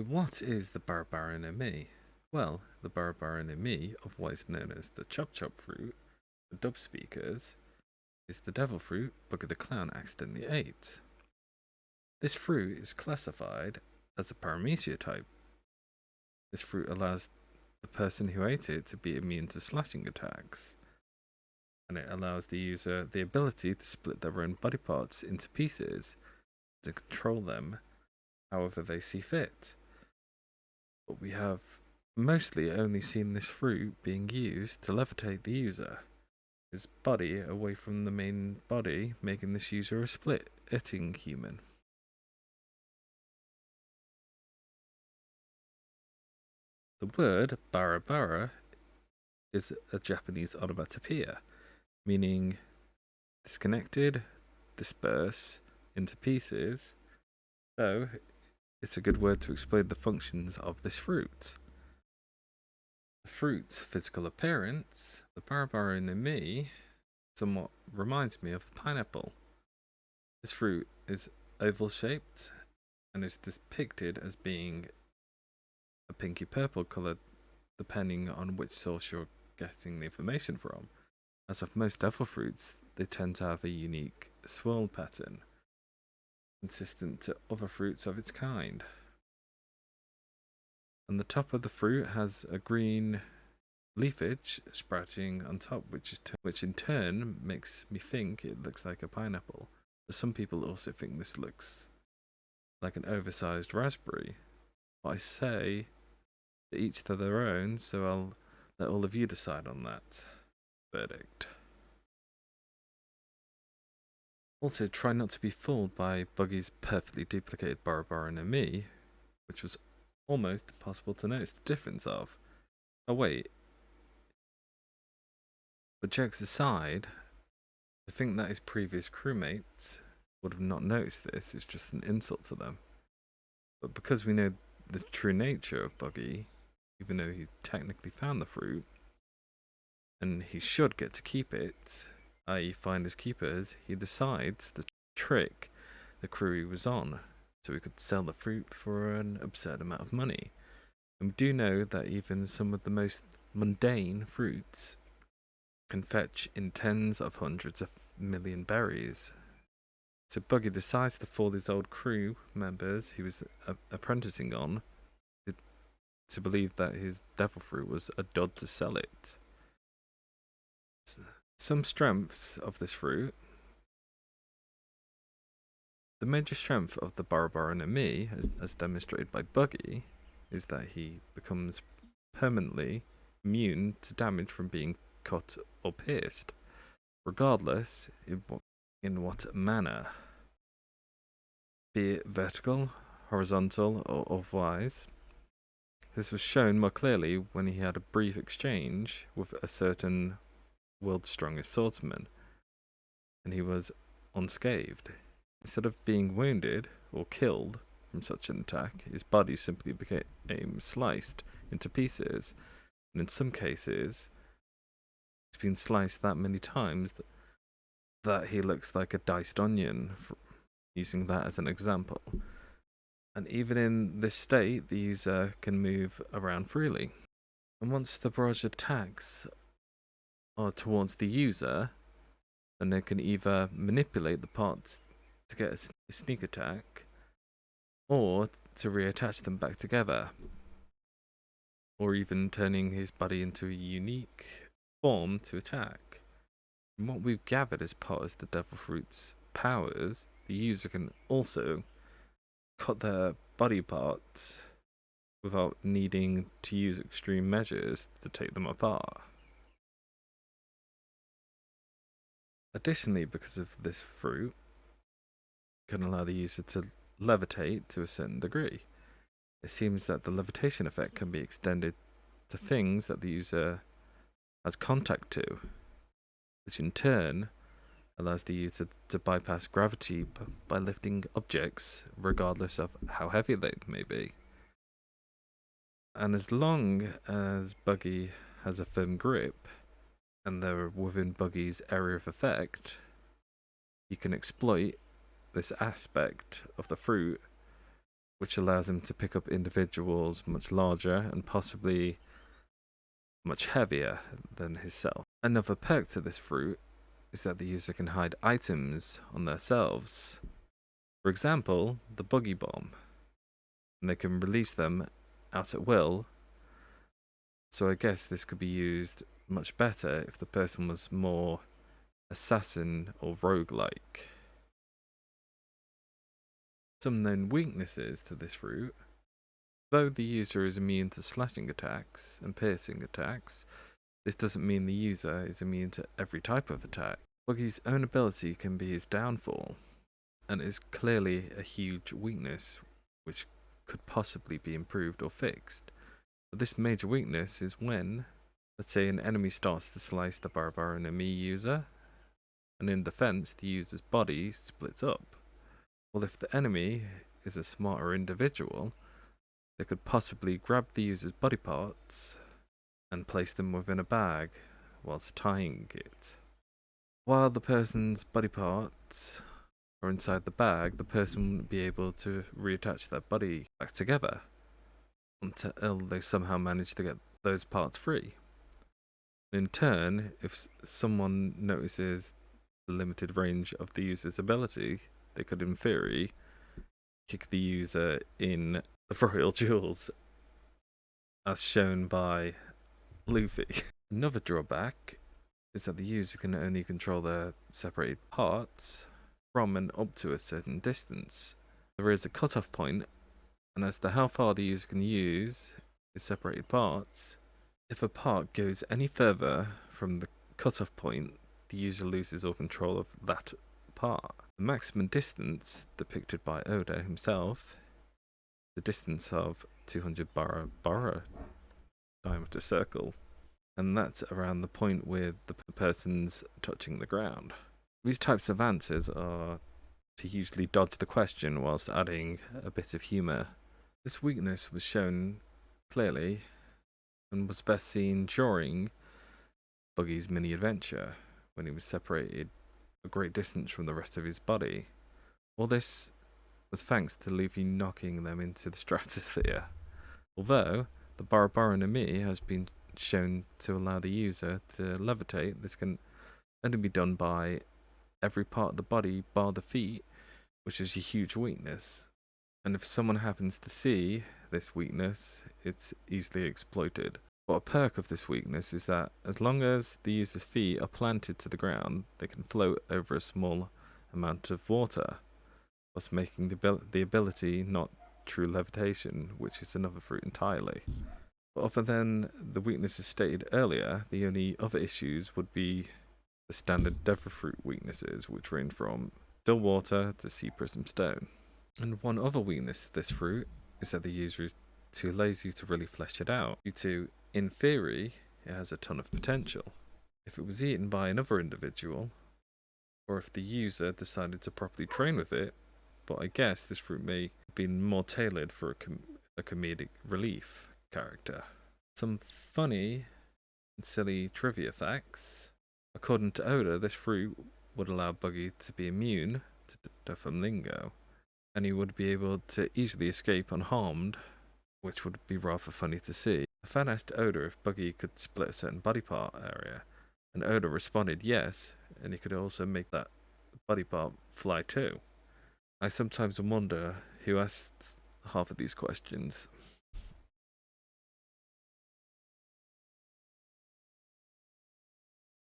What is the Bara Bara No Mi? Well, the Bara Bara No Mi, otherwise known as the Chop Chop fruit, the dub speakers, is the devil fruit Buggy the Clown accidentally ate. This fruit is classified as a paramecia type. This fruit allows the person who ate it to be immune to slashing attacks, and it allows the user the ability to split their own body parts into pieces to control them however they see fit. But we have mostly only seen this fruit being used to levitate the user, his body away from the main body, making this user a split-eating human. The word Bara Bara is a Japanese onomatopoeia, meaning disconnected, disperse into pieces, so it's a good word to explain the functions of this fruit. The fruit's physical appearance, the Bara Bara no Mi, somewhat reminds me of a pineapple. This fruit is oval shaped and is depicted as being a pinky purple colour depending on which source you're getting the information from. As of most devil fruits, they tend to have a unique swirl pattern, consistent to other fruits of its kind. And the top of the fruit has a green leafage sprouting on top, which in turn makes me think it looks like a pineapple. But some people also think this looks like an oversized raspberry. But I say to each to their own, so I'll let all of you decide on that verdict. Also, try not to be fooled by Buggy's perfectly duplicated Bara Bara no Mi, which was almost impossible to notice the difference of. Oh wait. But jokes aside, to think that his previous crewmates would have not noticed this is just an insult to them. But because we know the true nature of Buggy, even though he technically found the fruit, and he should get to keep it, i.e. find his keepers, he decides to trick the crew he was on, so he could sell the fruit for an absurd amount of money. And we do know that even some of the most mundane fruits can fetch in tens of hundreds of million berries. So Buggy decides to fool his old crew members he was apprenticing on to believe that his devil fruit was a dud to sell it. Some strengths of this fruit. The major strength of the Bara Bara no Mi, as demonstrated by Buggy, is that he becomes permanently immune to damage from being cut or pierced, regardless in what manner, be it vertical, horizontal, or otherwise. This was shown more clearly when he had a brief exchange with a certain world's strongest swordsman, and he was unscathed. Instead of being wounded or killed from such an attack, his body simply became sliced into pieces, and in some cases, it's been sliced that many times that he looks like a diced onion, using that as an example. And even in this state, the user can move around freely. And once the barrage attacks are towards the user, then they can either manipulate the parts to get a sneak attack, or to reattach them back together, or even turning his body into a unique form to attack. From what we've gathered as part of the Devil Fruit's powers, the user can also cut their body parts without needing to use extreme measures to take them apart. Additionally, because of this fruit, can allow the user to levitate to a certain degree. It seems that the levitation effect can be extended to things that the user has contact to, which in turn allows the user to bypass gravity by lifting objects regardless of how heavy they may be. And as long as Buggy has a firm grip and they're within Buggy's area of effect, you can exploit this aspect of the fruit which allows him to pick up individuals much larger and possibly much heavier than himself. Another perk to this fruit is that the user can hide items on themselves. For example, the Buggy bomb, and they can release them out at will. So I guess this could be used much better if the person was more assassin or rogue-like. Some known weaknesses to this fruit. Though the user is immune to slashing attacks and piercing attacks, this doesn't mean the user is immune to every type of attack. Buggy's own ability can be his downfall, and is clearly a huge weakness which could possibly be improved or fixed. But this major weakness is when, let's say, an enemy starts to slice the Bara Bara No Mi user, and in defense the user's body splits up. Well, if the enemy is a smarter individual, they could possibly grab the user's body parts and place them within a bag whilst tying it. While the person's body parts are inside the bag, the person wouldn't be able to reattach their body back together until they somehow manage to get those parts free. In turn, if someone notices the limited range of the user's ability, they could, in theory, kick the user in the royal jewels, as shown by Luffy. Another drawback is that the user can only control their separated parts from and up to a certain distance. There is a cutoff point, and as to how far the user can use his separated parts, if a part goes any further from the cutoff point, the user loses all control of that part. The maximum distance, depicted by Oda himself, the distance of 200 Bara Bara diameter circle, and that's around the point where the person's touching the ground. These types of answers are to usually dodge the question whilst adding a bit of humour. This weakness was shown clearly and was best seen during Buggy's mini adventure, when he was separated a great distance from the rest of his body. All this was thanks to Luffy knocking them into the stratosphere. Although the Bara Bara No Mi has been shown to allow the user to levitate, this can only be done by every part of the body bar the feet, which is a huge weakness. And if someone happens to see this weakness, it's easily exploited. But a perk of this weakness is that as long as the user's feet are planted to the ground, they can float over a small amount of water, thus making the ability not true levitation, which is another fruit entirely. But other than the weaknesses stated earlier, the only other issues would be the standard Devil Fruit weaknesses, which range from still water to sea prism stone. And one other weakness to this fruit is that the user is too lazy to really flesh it out, due to, in theory, it has a ton of potential. If it was eaten by another individual, or if the user decided to properly train with it, but I guess this fruit may have been more tailored for a comedic relief character. Some funny and silly trivia facts. According to Oda, this fruit would allow Buggy to be immune to Doflamingo, and he would be able to easily escape unharmed, which would be rather funny to see. A fan asked Oda if Buggy could split a certain body part area, and Oda responded yes, and he could also make that body part fly too. I sometimes wonder who asked half of these questions.